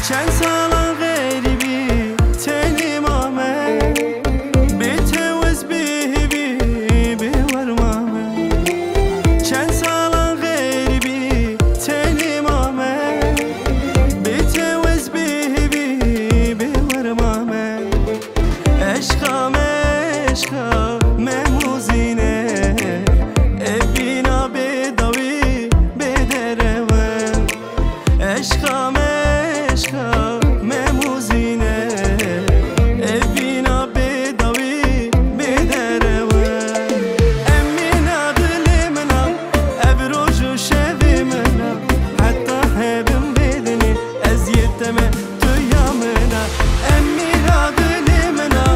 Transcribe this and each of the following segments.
چند سالا غریبی تنی مامه بتوز بی ورمامه چند سالا غریبی تنی مامه بتوز بی ورمامه عشقام مموزینه ابینا بدوی بدروا عشقام مموزینه ابینا بدوی بدروا امینا دلی منا ابروج و شوی منا حتی هبم بدنی از یتمه تو یامنا امینا دلی منا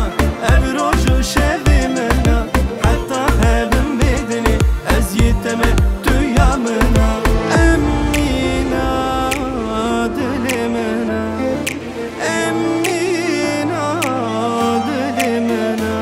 ابروج و شوی منا حتی هبم بدنی از یتمه تو یامنا امینا دلی منا امینا دلی منا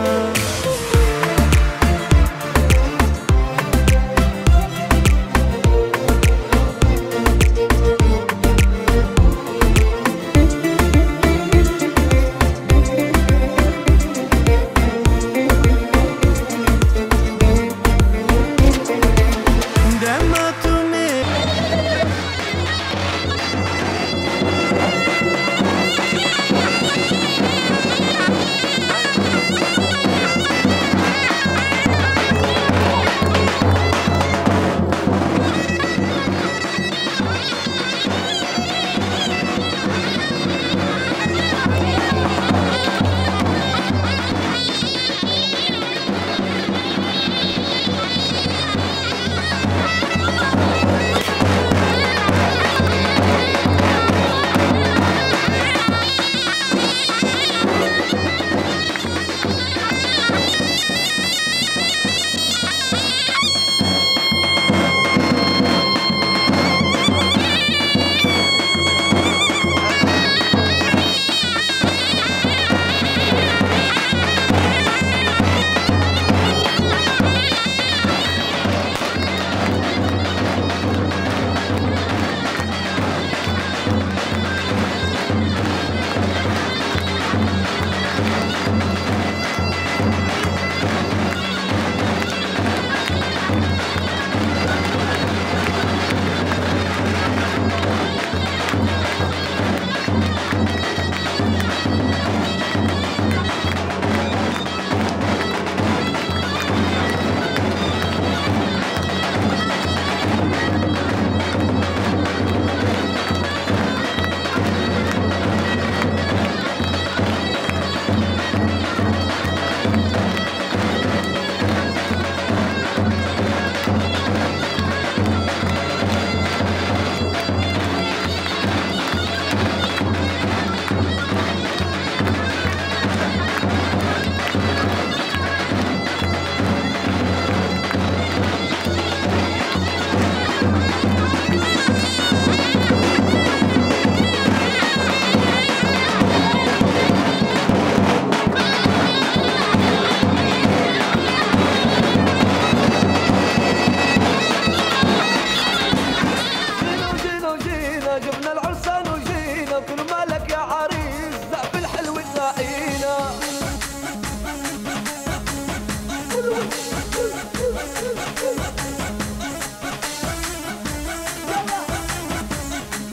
جبنا العرسان وجينا كل مالك يا عريس زقف الحلو تلاقينا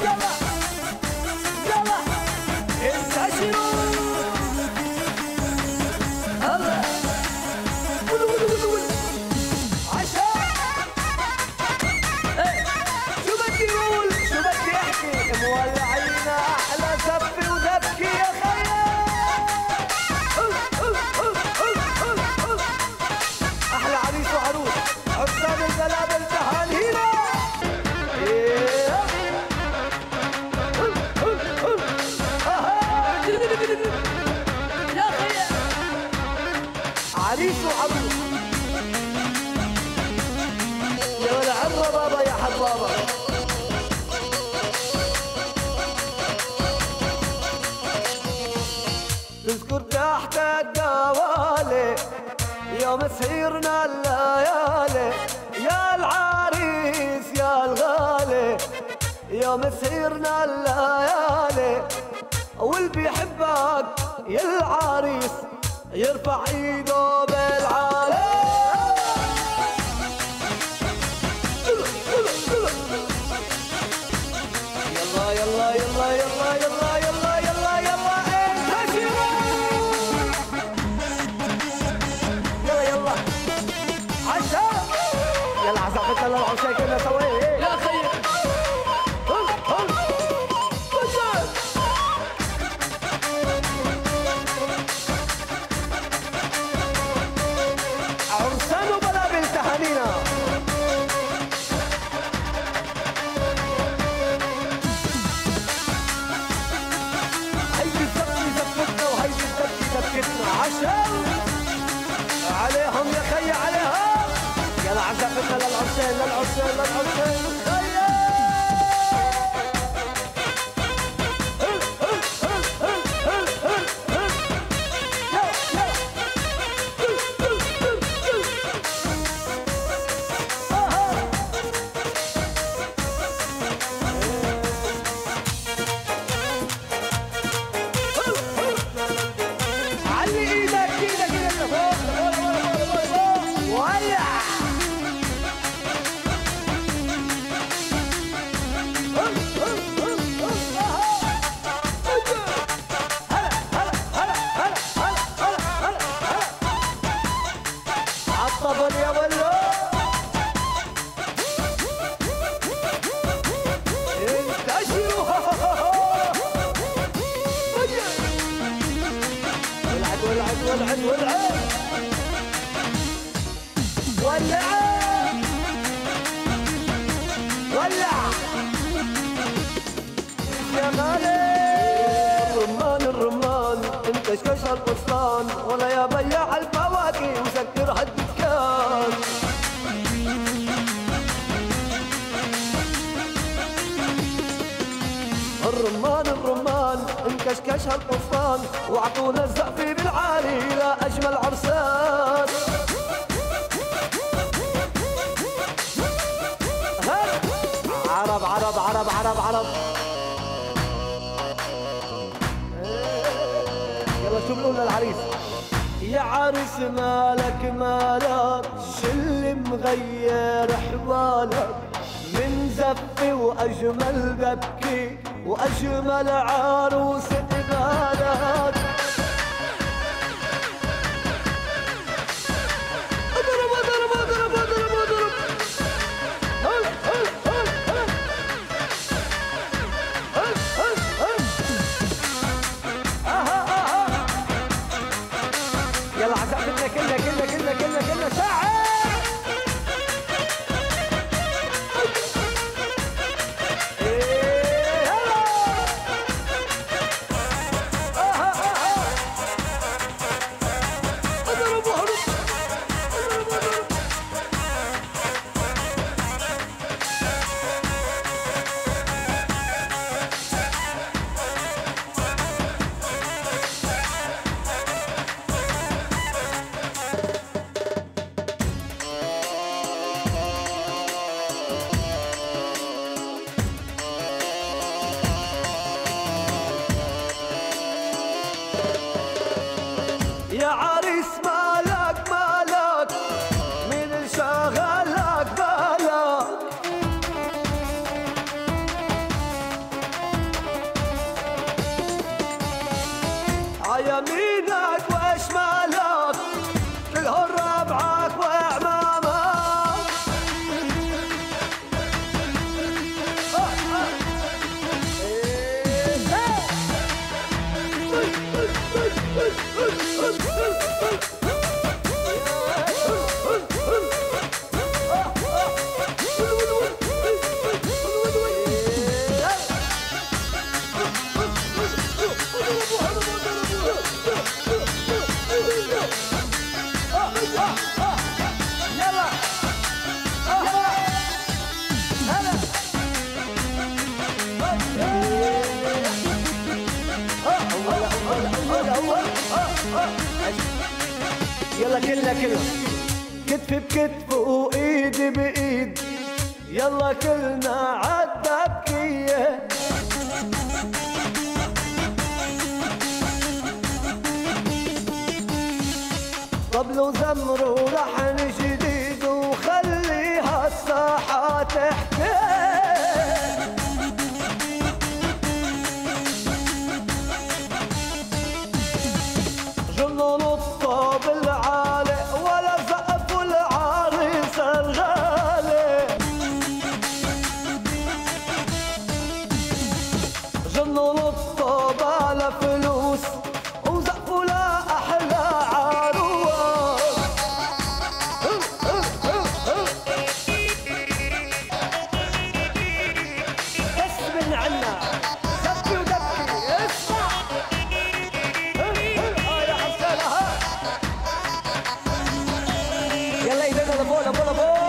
يلا يلا انتشروا هلا مولعينا احلى زف وذبكي يا خيال احلى عريس وعروس عرسان البلابل تهانينا يا خيال عريس وعروس يا ولع عمرو بابا يا حبابا تذكر تحت الدوالي يوم سهرنا الليالي يا العريس يا الغالي يوم سهرنا الليالي واللي بيحبك يا العريس يرفع ايده بالعالي. يلا يلا يلا يلا يلا يلا يلا يلا انتشروا. يلا يلا عشاء. يلا عزفتنا للعشاء كنا سوا يا خيي. عرسان وبلابل تهانينا. هيدي الزفتي زفتنا وهيدي الزفتي زفتنا عشان عليهم يا خي عليهم. يلا عزفتنا للعرسان للعرسان للعرسان خيي. ولعت ولعت ولعت ولع جمالي. الرمان الرمان انت شكش القصان ولا يا بياع الفواكه وسكر هالدكان. الرمان الرمان انكشكش هالقصان وعطونا الزقفي بالعالي لا اجمل عرسان. عرب عرب عرب عرب عرب. يلا شو بنقول للعريس؟ يا عرس مالك مالك شل مغير حوالك من زفي واجمل ببكي واجمل عروس قبالك. اضرب اضرب اضرب اضرب اضرب. هل هل هل هل هل هل اها اها. يلا عزفتنا كلنا كلنا كلنا كلنا كلنا ساعة. يا عريس مالك مالك من شغلك بالك. عيمينك وشمالك كلهن ربعك وعمامك. يلا كلنا كلنا كتف بكتف وايد بايد. يلا كلنا عالدبكية. طبل وزمر ولحن جديد وخليها الساحة تحكي. جنون الطبل عالي ولا زقف العريس الغالي. جنون الطبل فلوس وزقف لا أحلى عروس. اسمن عنا زكي ودكي اسمع. يا حسنها يلا ايدينا لفوق لفوق لفوق.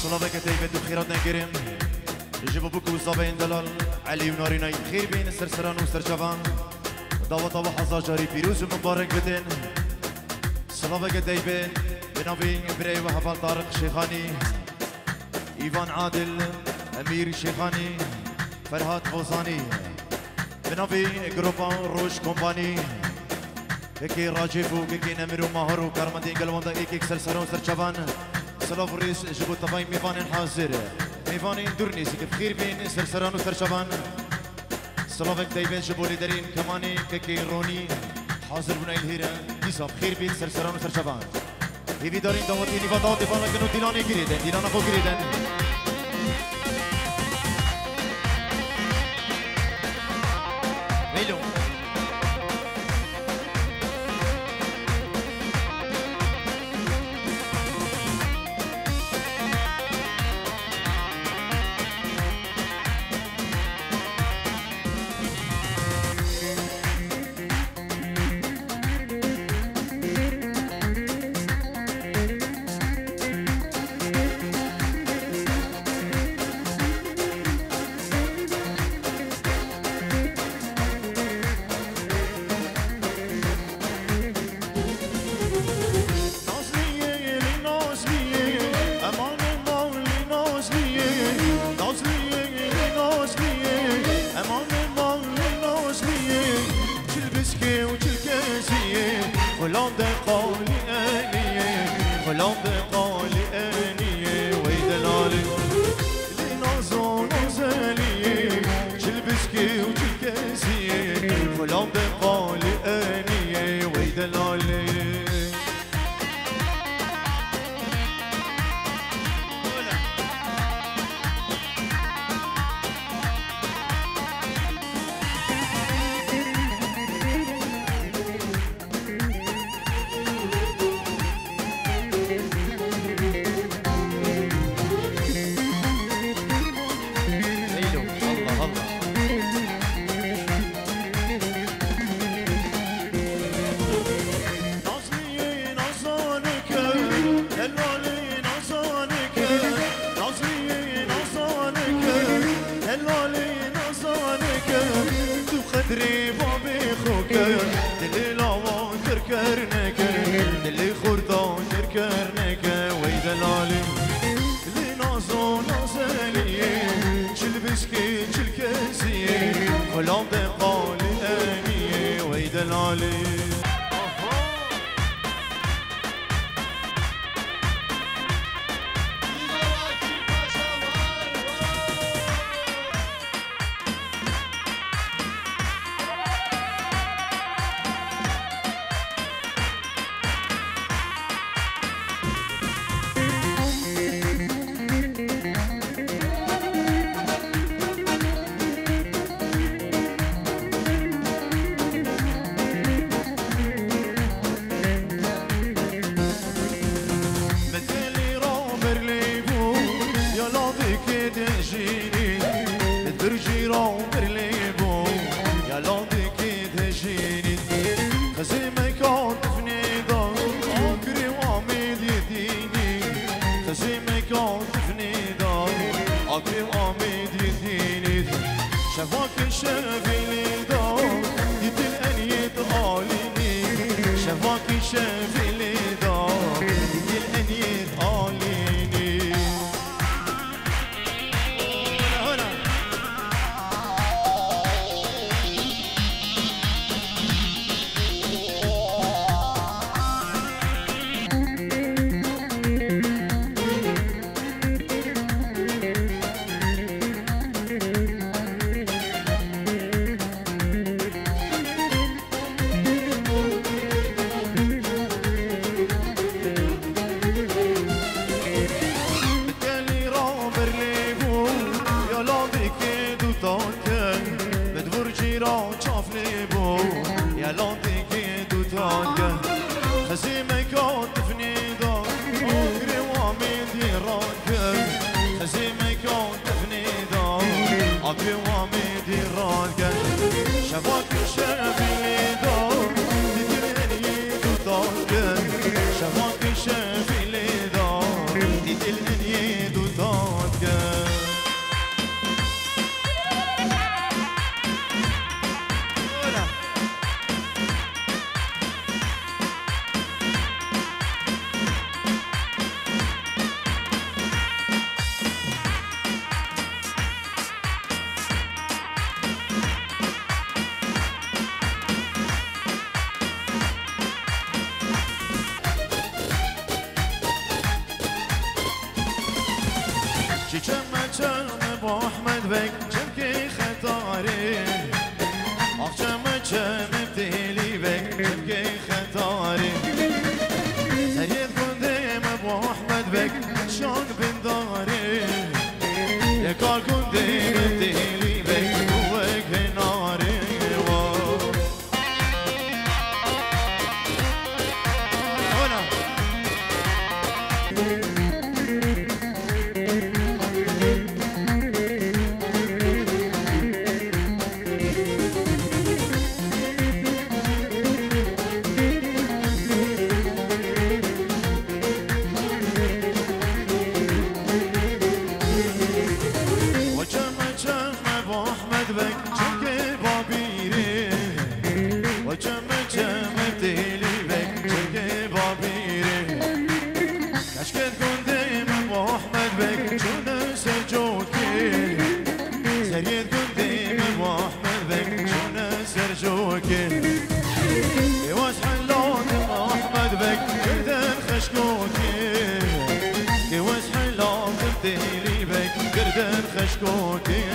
صلابك تيبت وخيرات نكرم يجيبوا بك وصابين دلال علي وناريناي خير بين السرسران وسرجبان دعوة وحظا جاري فيروز ومبارك بدن صلابك تيبت بنافي بري وحفال طارق شيخاني إيفان عادل أمير شيخاني فرهاد فوزاني بنافي جروبا روش كومباني هيكي راجيفو هيكي نمرو ماهرو كارمانتين قلواندا هيكي سرسران وسرجبان سلاف ريس جبو طباي ميفان حاضر ميفان دورني سكف خير بين سرسران وسرشبان سلافك دايبين جبو لدرين كماني ككي روني حاضر بنا الهيرة ديساب خير بين سرسران وسرشبان هيفي دارين دعوتي نيفا دعوتي فانا كنو ديلاني كريدن ديلانا خو كريدن ميلو شفاك شافي لي دار ديت الانيد چم با احمد بک چم که خطاره آخشم چم تیلی بک چم که خطاره سرید کنده با احمد بک شان بنداره یکار کنده تیلی بک بوک بناره خشكوكي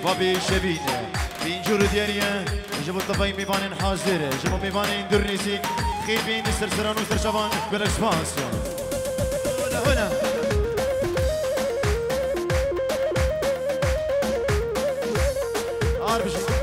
بابي شبينه بينجور دياريا جابوا الطباي ميبانين حاضره جابوا ميبانين درنيسي خير بين السرسران وسرشبان بالاكسبانس هنا عارف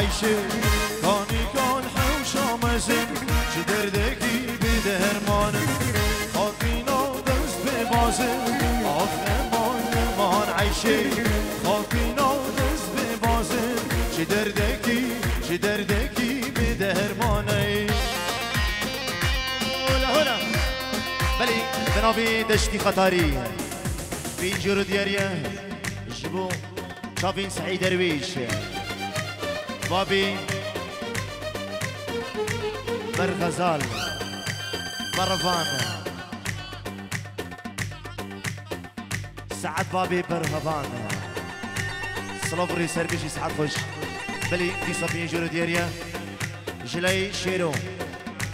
عيشي كاني كان حوشا مزن چی دردکی به درمانم خاکینا دست ببازم آخمان عیشی خاکینا دست ببازم چی دردکی به درمانه هلا بلی بنابی دشتی خطاری في جرو دياريا جبو شافين سعيد درويش بابي برغزال برفان سعد بابي برهبان صلوبري سربيشي سعد خوش بلي في صفين جرو دياريا جلي شيرو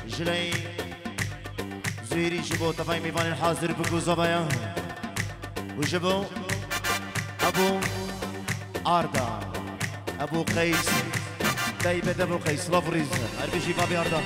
جلي زويري جبو طبعا ميفان الحاضر بكو زبايا وجبو ابو اردا ابو قيس دايبه ابو قيس لافريز اربيشي بابي اردا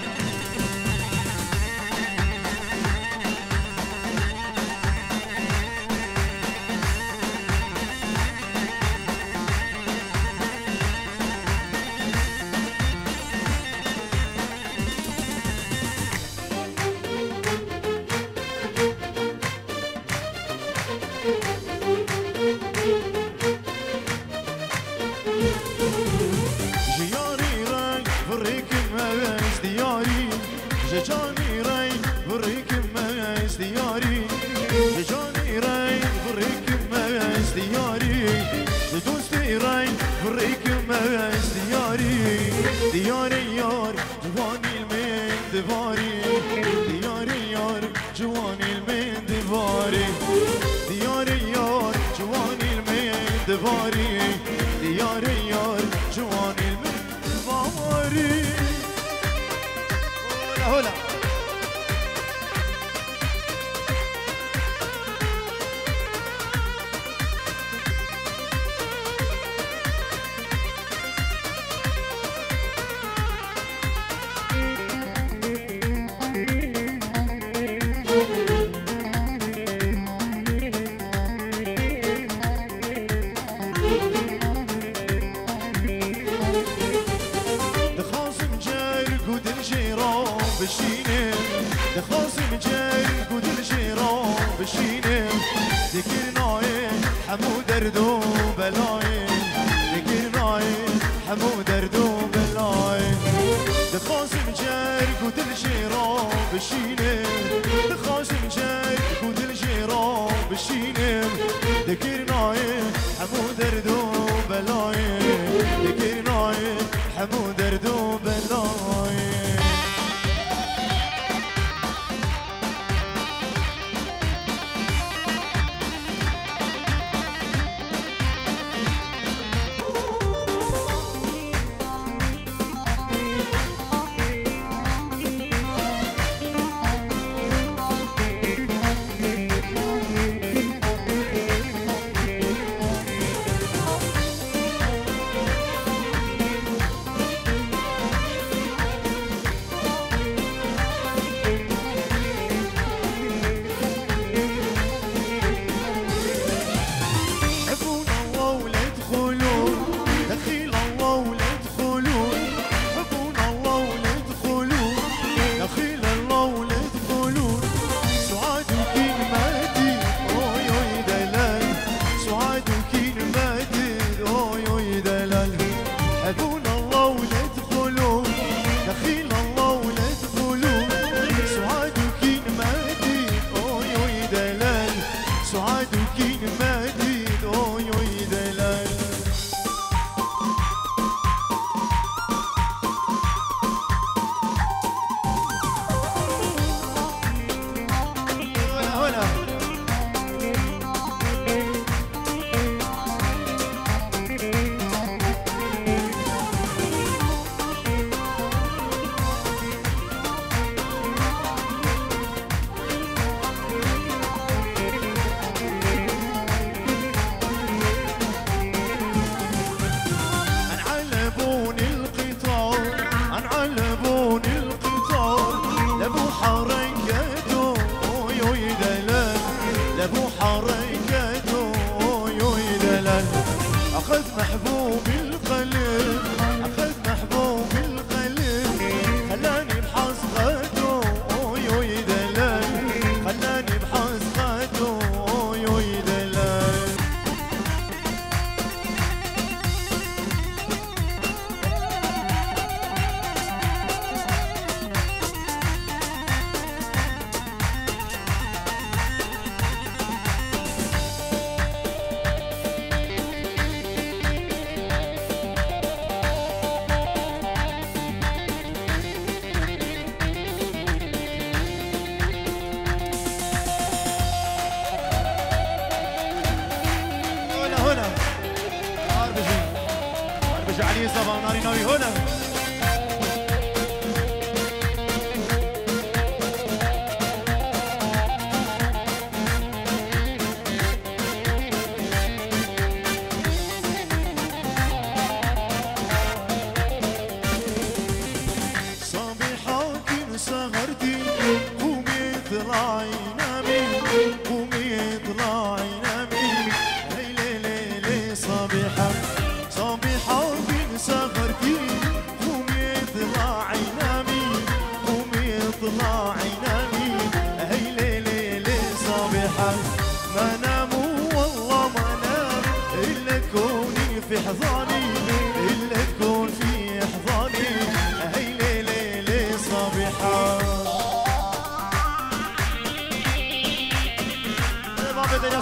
بجي علي صبا ناري ناوي هنا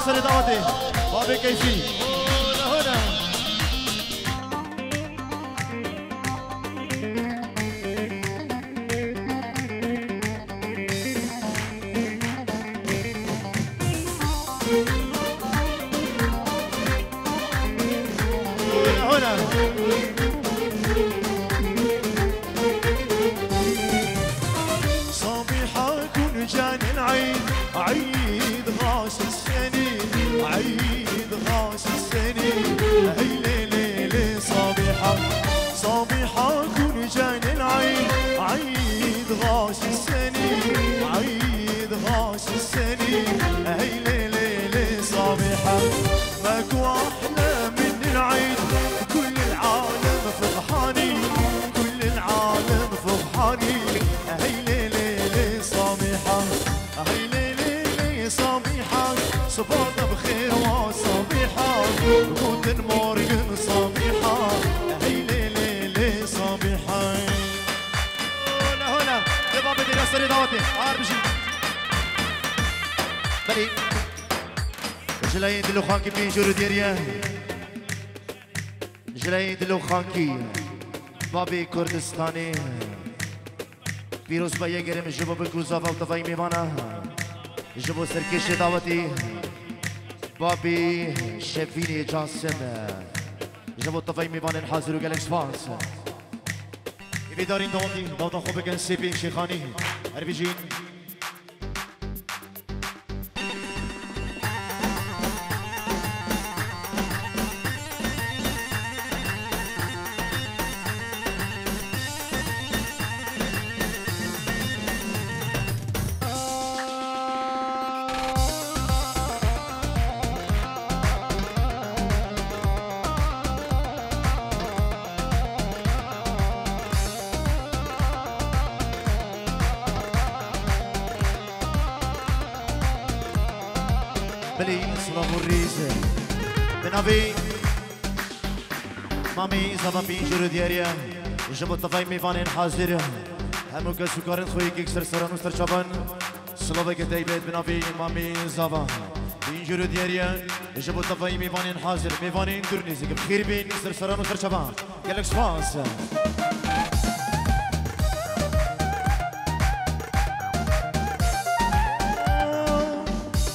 سر دعوتي بابي كيفي هنا صبيحة كن جان العيد عيد غاش السنين عيد غاش السنين هي ليلة صبيحة صبيحة كن جان العيد عيد غاش السنين عيد غاش السنين هي ليلة صبيحة ماكو أحلى من العيد كل العالم فرحاني كل العالم فرحاني هي ليلة صبيحة هي ليلة صبيحة صباح بخير وصبيحة غودن مورجن صبيحة هي ليلة صبيحة هنا يبقى بدي نسري دعوتي بجي بلي جلايين دلو خانكي بين جورو ديريا جلايين دلو خانكي بابي كردستاني پیروز با یه گرم جبو بکوزا و طفای میمانه جبو سرکش دعوتی بابی شفینی جاسم جبو طفای میمانه حاضر و گلکس فانس ایوی دارین دعوتی دعوتا خوب بگن سیپین شیخانی عربی جین بلي صلاة الريز بنابي مامي زبا بينجرو دياريا جبو طفاي ميفانين حاضر همو كسو كارن خوي كيكسر سرانو سر شابان صلاة كتايبت بنابي مامي زبا بينجرو دياريا جبو طفاي ميفانين حاضر ميفانين درنيزي بخير بين سر سرانو سر شابان كالك سفاس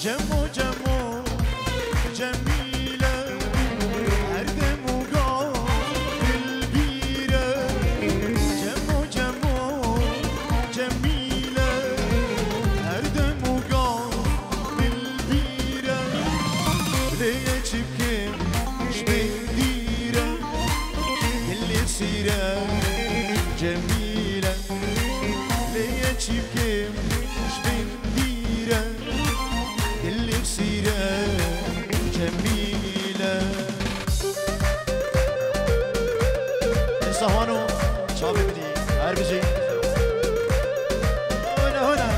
جمو جمو جميلة هردم وقال البيرة جمو جمو جميلة هردم وقال البيرة ليه تبكي شبنديرة اللي سيرة جميلة ليه تبكي شبنديرة اللي بسيرة جميلة صهوانو شافي بدي عربجي هنا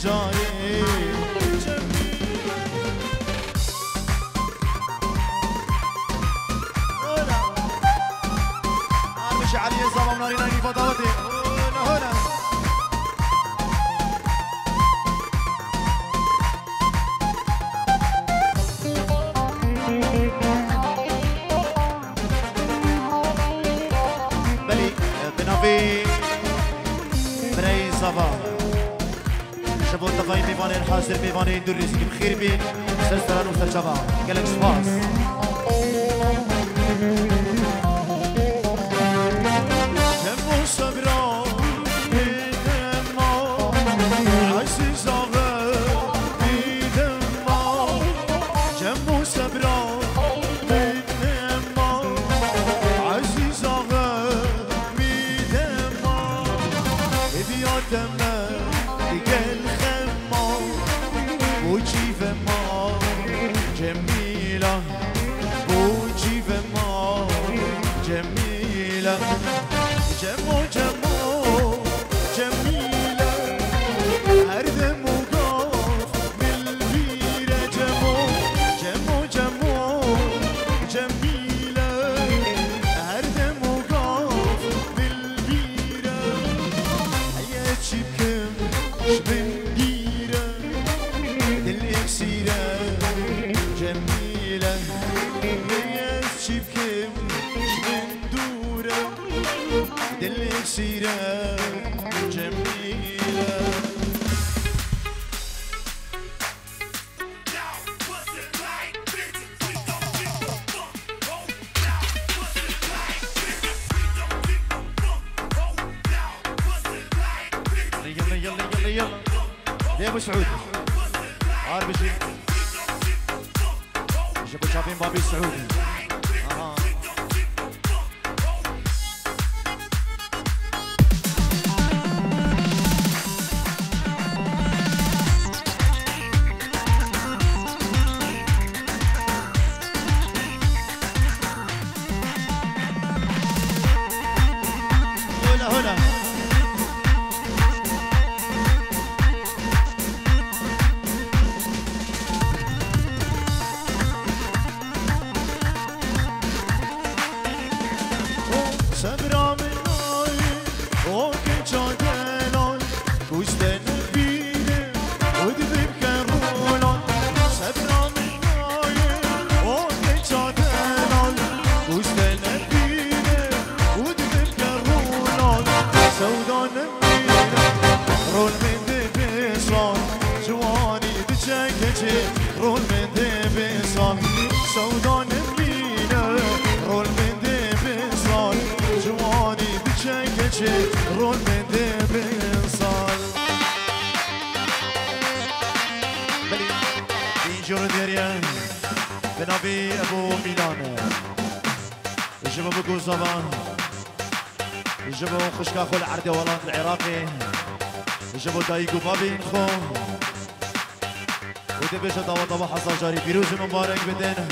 جاري مش علي الزبا مناري نايني فضاوتي هنا هنا بلي بنافي بري زبا شبو الطفاين بيبانين حاصل بيبانين دور رزق بخير بين سلسلان وسلشبا قالك سباس جمو صبرا بيدما عزيز آغا بيدما جمو صبرا بيدما عزيز آغا بيدما ابياتما دیگل خما بوجیف ما جمیلا بوجیف ما جمیلا جمو جمو جمیلا هر دمو گاف بالبیره جمو جمو جمو جمیلا هر دمو گاف بالبیره هیا چی بکم شبنديرة الإكسيرة جميلة هي شبكم شبندورة الإكسيرة جميلة يلا يلا يلا يلا يا ابو سعود عارف شيء شوفوا شايفين بابي السعودي هنا هنا سبرا من نای او که چادلان گوشتن بیده و دیدیم که رولان سبرا من نای او که چادلان گوشتن بیده و دیدیم که رولان سودان بیده رول من ده بسان جوانی بچکچه رول من ده بسان سودان بیده رول من ده بسان جوانی بچکچه رول من ده بسان بلی اینجور دیریان به ناوی ابو میلانه جبو بگو زبان جبو خشکا خول عرد ولان العراقي جبو دايقو بابين خو ودي بيش دوا طبا حصل جاري بيروز مبارك بدين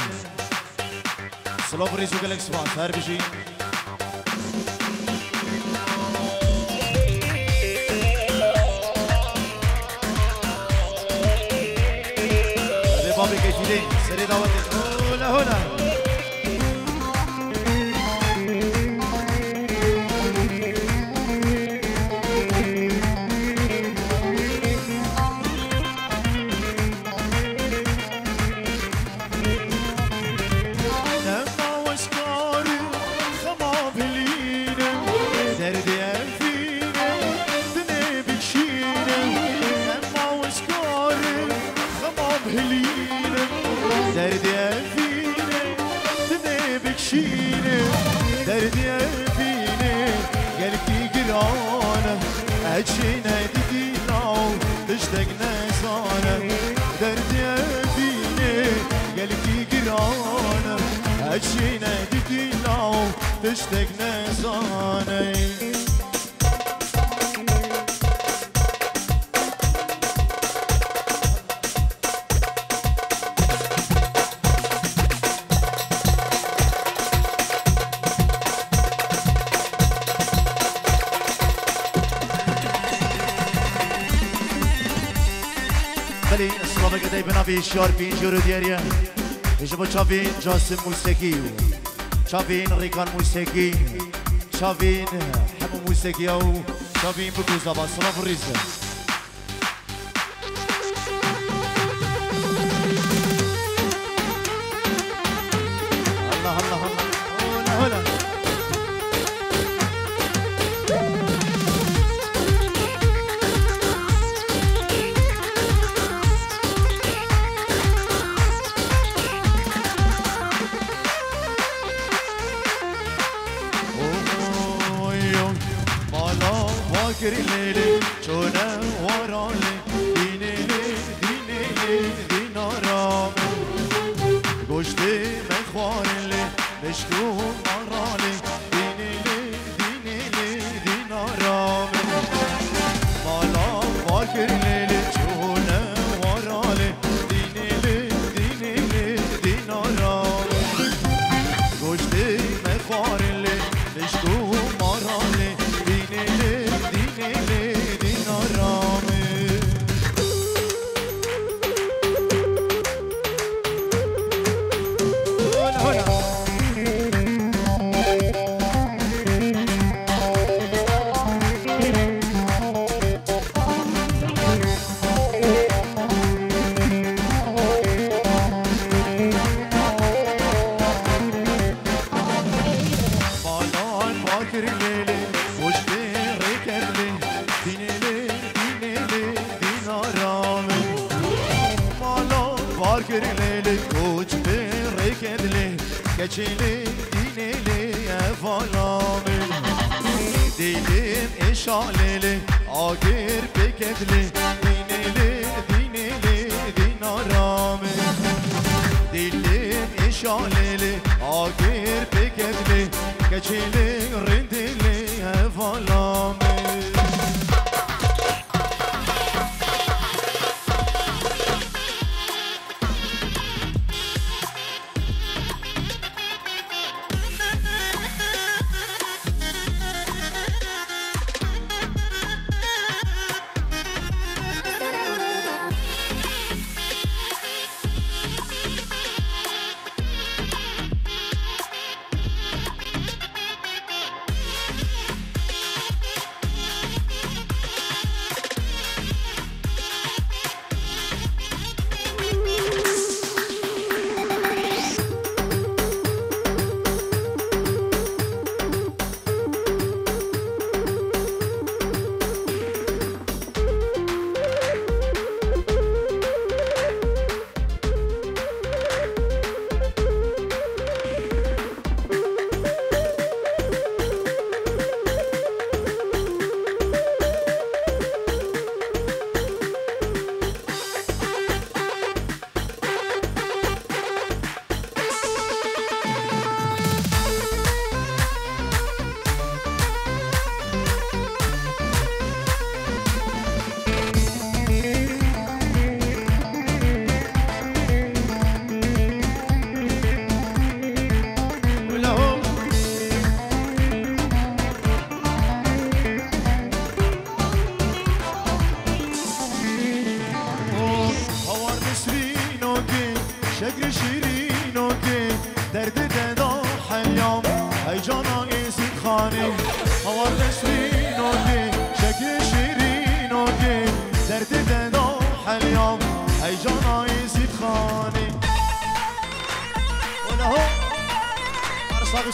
سلوف ريزو قالك سباس هار بشي بابي كيفيدين سري دعوتي هنا هنا دردي فيني قلبي قرانه عجينا ديلاو تشتاق نسانه دردي فيني قلبي قرانه عجينا ديلاو تشتاق نسانه صلابه که دی بنابی شیار پینجور دیریه ایجا چاوین جاسم موسیقی چاوین ریکان موسیقی چاوین همه موسیقی او چاوین بگوزا با صلاف ریزه الله الله الله هلا هلا Leyli, çöne varali, dineli, dineli, dinaram. Goşti mekvarili, meşgul marali, dineli, dineli, dinaram. Mala fakir leyli, çöne varali, dineli, dineli, dinaram. Goşti mekvarili, meşgul marali, dineli. Geçili dineli evalami dilim eşaleli agir peketli dineli dineli dinarami dilim eşaleli agir peketli geçili rindili evalami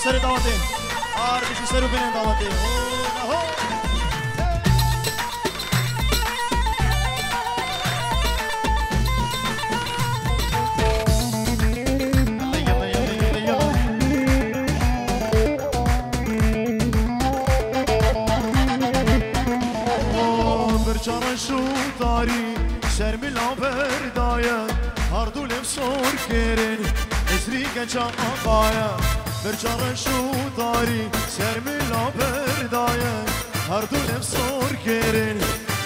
سر دعوته آر بشی سرو بینن دعوته برچانه شو داری شرملا بردایه هر دولم سور کرن ازری گنچان آقایه برچانه شو داری شرملا بردایه هر دولم سور کرن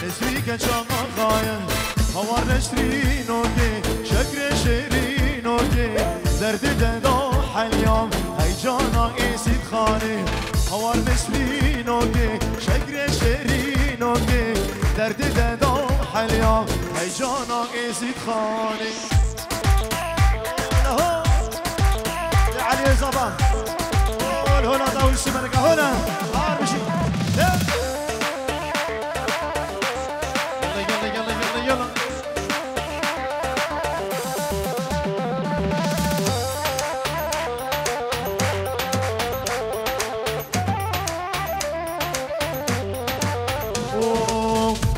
ازری گنچان آقایه هوار نشترین اوکی شکر شیرین اوکی درد ددا حلیام هی جانا ایسید خانه هوار نشترین اوکی شکر شیرین اوکی درد ددا حلیام ای جانا ازید خانه علی زبان هنا داول سمرقة هنا عار بشي يلا يلا يلا يلا يلا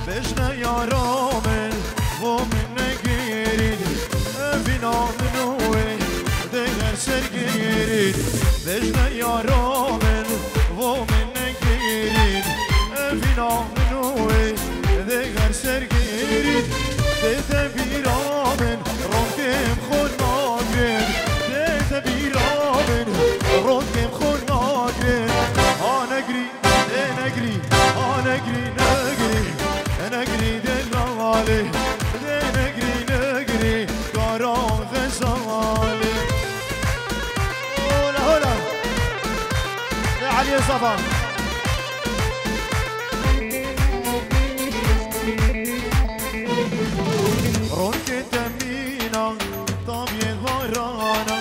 بجنا يا رامل ومن نجيرين فينا منوي دغر سرجيرين بجنا يا رامل ومن نجيرين فينا منوي دغر سرجيرين تدبي رامل رونكم خود ناجرين تدبي رامل رونكم خود ناجرين نجري نجري نجري نجري دلالي نجري نجري كارون غزالي هلا هلا يا علي صبا رونك تمينا طبيعي غرانا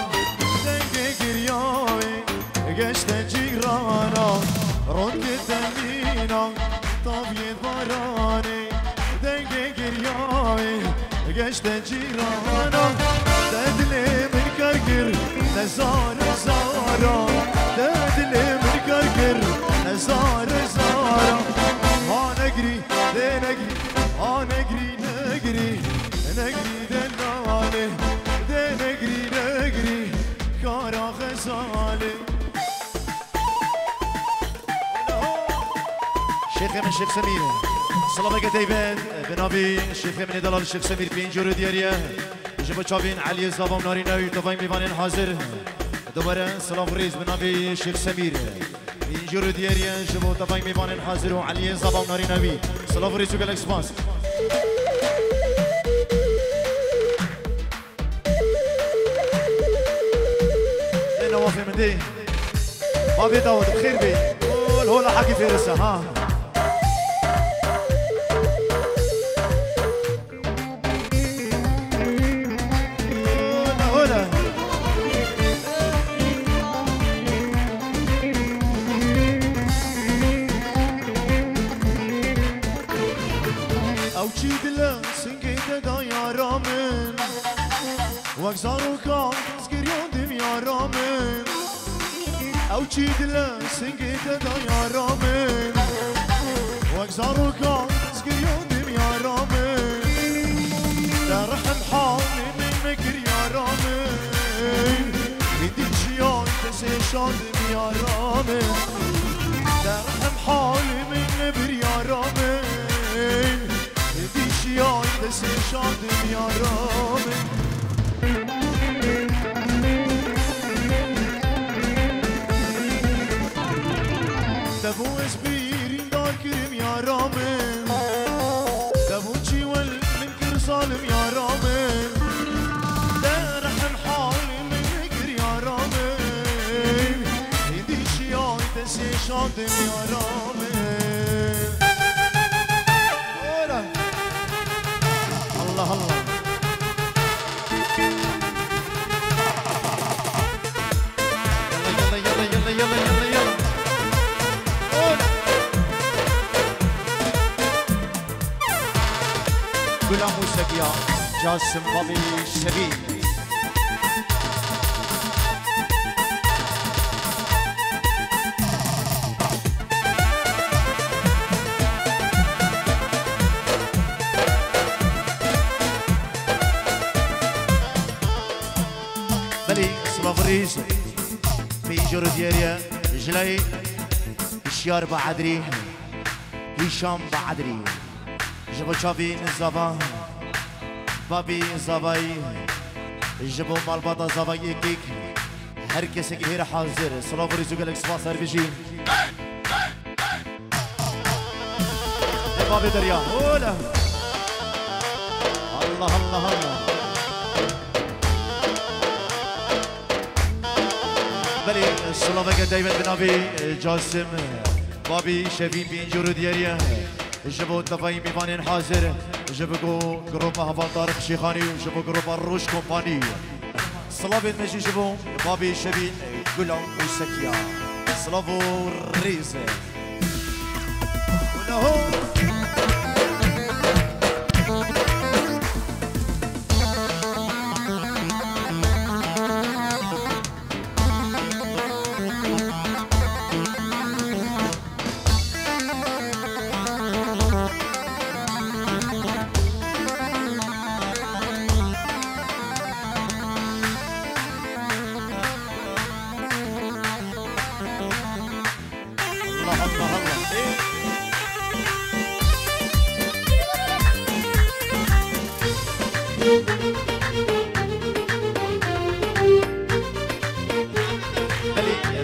دنجي قرياوي قشت جيرانا رونك تمينا طبيعي غراني دنجي قرياوي قشت جيرانا تدلي من كركر نزار زارا تدلي من كركر نزار زارا نجري نجري نجري نجري نجري دلالي نجري نجري كارا غزالي شيخ من شيخ سمير سلامك دايبان بنابي شيخ من دلال الشيخ سمير بينجور دياريا جبو تشابين علي الزبام ناري ناوي طبعا ميوانين حاضر دوباره سلام ريز بنابي شيخ سمير بينجور دياريا جبو طبعا ميوانين حاضر وعلي الزبام ناري ناوي سلام ريز وجالكس باس لنا وافي من دي ما بي داود بخير بي هولا حكي في رسا ها وكزارو كان سكريون دم يا رامن او تشيد لا سنجيت دا يا رامن وكزارو كان سكريون دم يا رامن لا رحم حالي من مكر يا رامن بدي شيان تسيشان دم يا رامن لا رحم حالي من نبر يا رامن بدي شيان تسيشان دم يا رامن دبو اسبيرين دار كريم يا رامن دبو تشيول من كر صالم يا رامن دا رحم حالي من نكر يا رامن يدي شيان تسي شاطم يا رامن الله الله يلا يلا يلا يلا يلا يلا كلها موسيقية جاسم بابي شبيب بلي صبافريز بيجور دياريا جلاي الشيار بعدري هشام بعدري جبو شابين الزبان بابي زباي جبو مالباتا زباي كيك هر کسی که هیر حاضر سلام و ریزو گلک سپاس هر بشین بابي دريا هولا الله الله الله بلي سلامك دايما بنابي جاسم بابي شفين بينجورو دياريا جبوا تلفاي ميفانين حاضر جبوا جروب هبال طارق شيخاني وجبوا جروب الروش كومباني صلابي ماشي جبوا بابي شبين قلعو وسكيا صلابو الريزة ولهو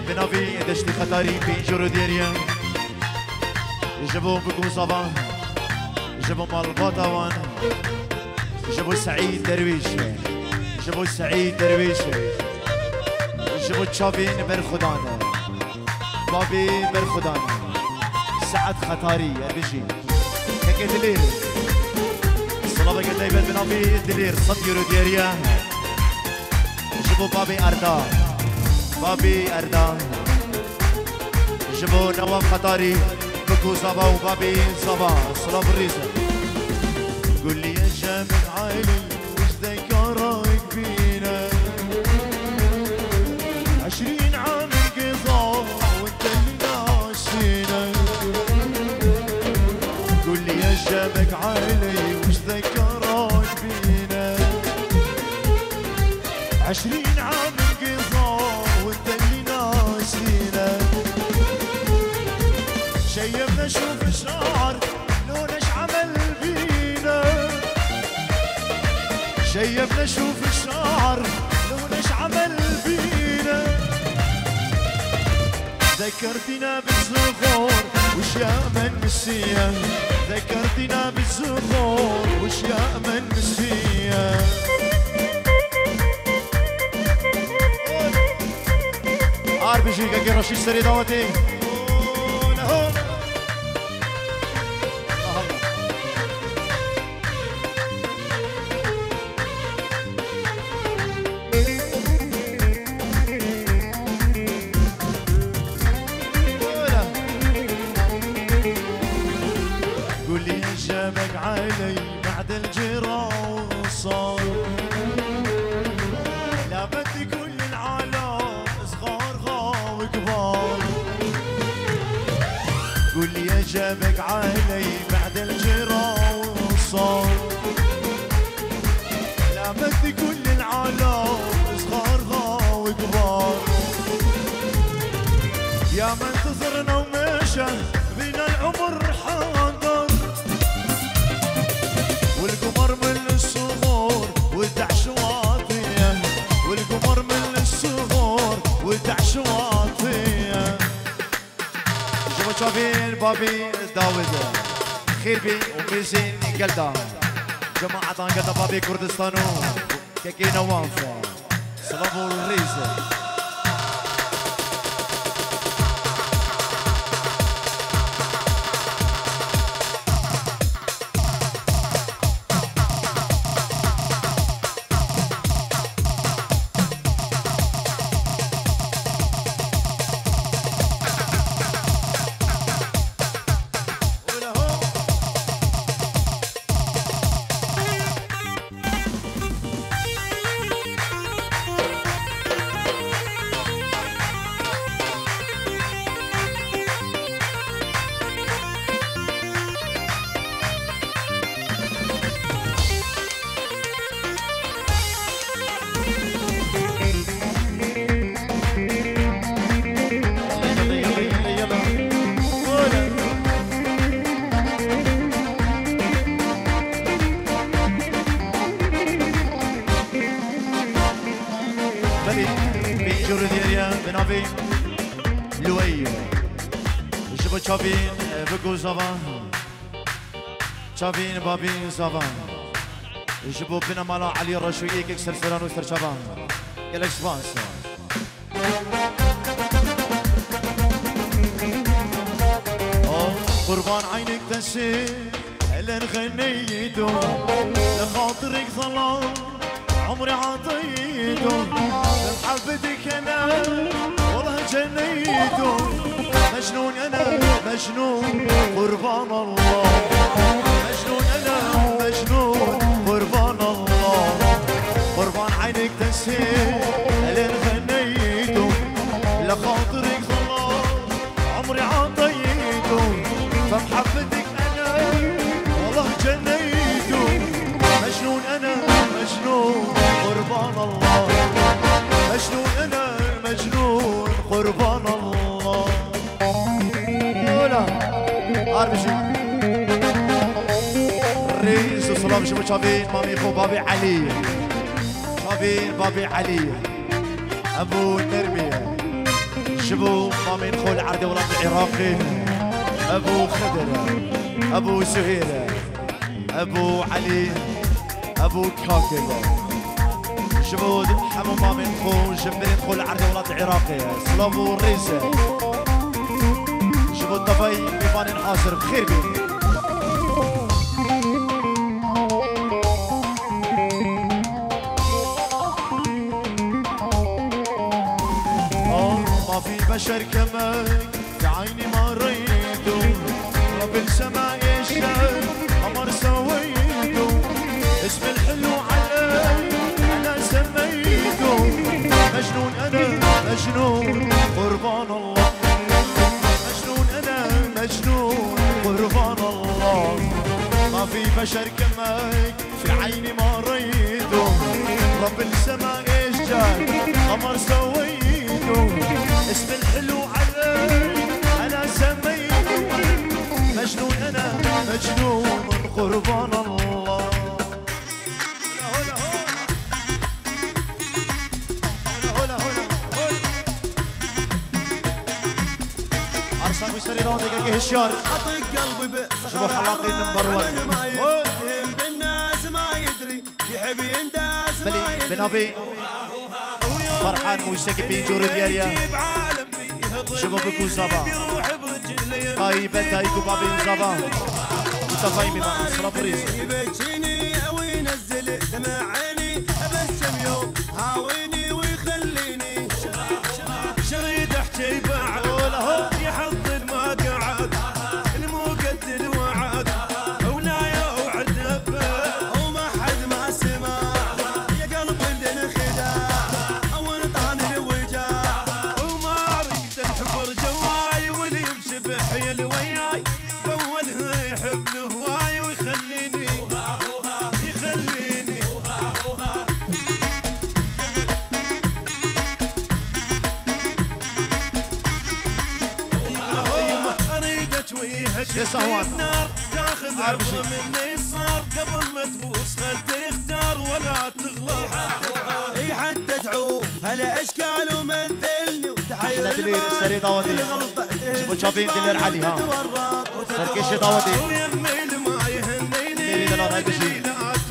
بنافي دشتي خطاري بينجرو ديريا جابوا بكو صبا جابوا مال باطوان جابوا سعيد درويش جابوا سعيد درويش جابوا تشافين مرخدان بابي مرخدان سعد خطاري بيجي هيك دليل صلابة قدايبة بنافي دليل صديرو ديريا جابوا بابي أردان بابي أردان جبو نواف خطاري بكو صبا وبابي صبا صلاب الريزة قول لي يا جامع عائلي وش ذكرك بينا 20 عام انقضاء وانت اللي ناسينا قول لي يا جامع عائلي وش ذكرك بينا 20 عام انقضاء وانت اللي ناسينا شيبنا شوف الشعر لونش عمل بينا شيبنا شوف الشعر لونش عمل بينا ذكرتنا بالزغور وش يا من نسيا ذكرتنا بالزغور وش يا من نسيا عارف بيجيك اجي رشيد سري دعوتي قولي جابك علي بعد الجراح صار لا بدي كل العالم صغار وكبار قولي يا جابك علي بعد الجراح صار لا بدي كل العالم صغار وكبار يا من انتظرنا ومشى بنا العمر حاضر والقمر من الصغور والدعش واطيه والقمر من الصغور والدعش واطيه جوا شافين بابي داود خير بي وميزين قلدا جماعة قلدا بابي كردستانو كيكي نواف صلابو الريزة بيجور ديريا بنافي لوي جبو تشافين بكو زافان تشافين بابي زافان جبو بنا مالا علي الرشوي كيك سرسران وستر شافان يلا سبانس قربان عينك تنسي لين غنيتو لخاطرك ظلام عمري عطيتو لمحبتك انا والله جنيتو مجنون انا مجنون قربان الله مجنون انا مجنون قربان الله قربان عينك تنسي لين غنيتو لخاطرك ظلام عمري عطيتو فمحبتك انا والله جنيتو مجنون انا مجنون قربان الله مجنون انا مجنون قربان الله ولا عارف شو الرئيس وسلام شو شابين مامي خو بابي علي شابين بابي علي ابو التربيه شبو مامي خو العربي ولاد العراقي ابو خضر ابو سهيره ابو علي ابو كاكل شبود حمو مامي خو جنبين خو العربي ولاد العراقي سلامو الرئيسه شبود طفي بيبان حاصر بخير بيه ما في بشر كمك في عيني ما ريته رب السماء يشهد قمر سويته اسم الحلو علي انا سميته مجنون انا مجنون قربان الله مجنون انا مجنون قربان الله ما في بشر كمك في عيني ما ريته رب السماء يشهد قمر سويته اسم الحلو علي انا سميته مجنون انا مجنون قربان الله هلا هلا هلا عرسان ويسري رونق اجيه الشار اطق قلبي شوفوا حلاقين نمبر 1 بالناس ما يدري يحب ينداس بلي بنابي فرحان موسيقى بيجور دياريا شباب بكون زبا طيبة تايكو بابي زبا متفاهمي مع صرف ريس يبكيني او ينزل دمع عيني ابسم يوم هاويني ويخليني شريد احكي بعد يحض المقعد الموقد الوعد ولا يوعد نبه وما حد ما سمع يا قلبي للخداع اول طعن الوجاع وما ريت الحفر جواي واللي يمشي بحيل وياي اولها يحب هواي ويخليني يخليني اريد اتويها النار تاخذ عبره مني صار قبل ما تبوس خل تختار ولا تغلط اي حتى تعوف هلا اشكال ومثلني وتحير احنا دليل السري ضوادي شوفوا شابين دليل علي ها سركش ضوادي ويمي ما يهنيني لا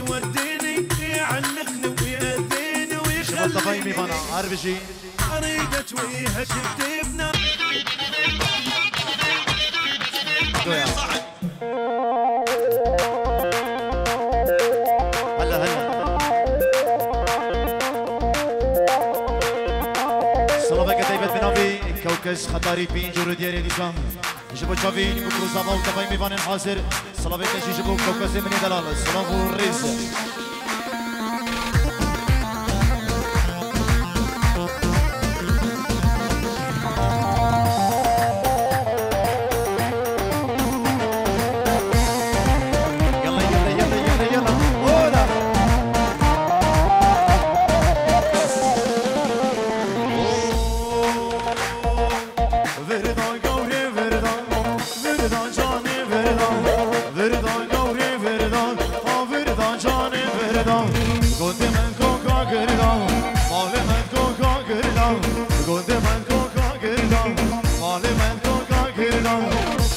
توديني يعنقني ويأذيني ويخليني شوفوا الطفايمي فانا عارف شي اريد اتويها شفتي بنار هلا هلا سلامك طيبة بنابي كوكس خطاري بين جورو دياري ديسام جبو شافين بكرو زابا وطفاي ميفان حاصر سلامك تشي جبو كوكس مني دلال سلام الرئيس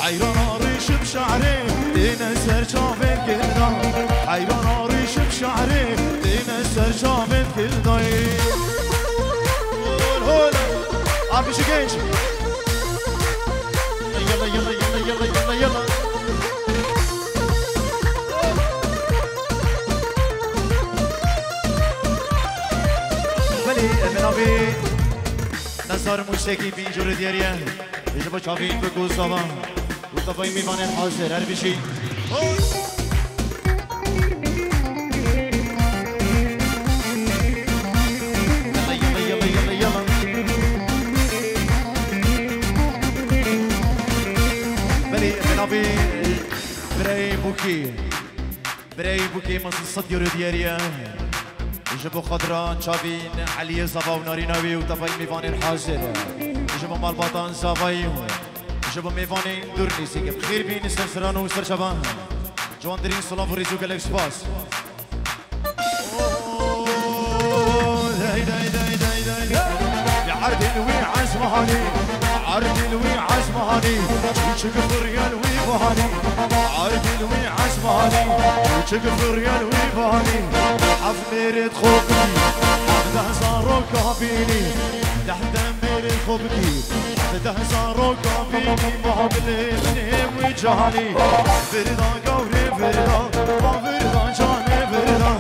حيران عريش بشعري تنسر شافت كلنا حيران عريش بشعري تنسر شافت كلنا هول عارف شو جيش يلا يلا يلا يلا يلا يلا دار موسیقی بینجور دیریه يجب شافين بكو صبا وطبعي ميفان الحاضر هر بشي براي بوكي مصر الصدير دياريا يجبو خضران شافين علي صفا وناريناوي وطفاي ميفان الحاضر يجبو مال بطان صفاي يجبو ميفان دورنيسي بخير بين سرسران وسر شبان جوان درين صلاف وريزو قالك سباس يا عرض الوي عزمهاني عرض الوي عزمهاني وشقف ريال ويبهاني عرض الوي عزمهاني وشقف ريال ويبهاني حف ميرد خوبي حفده زارو كابيني تحت ميرد خوبي حفده زارو كابيني مهبلي منهم وجهاني فردا قوري فردا فردا جاني فردا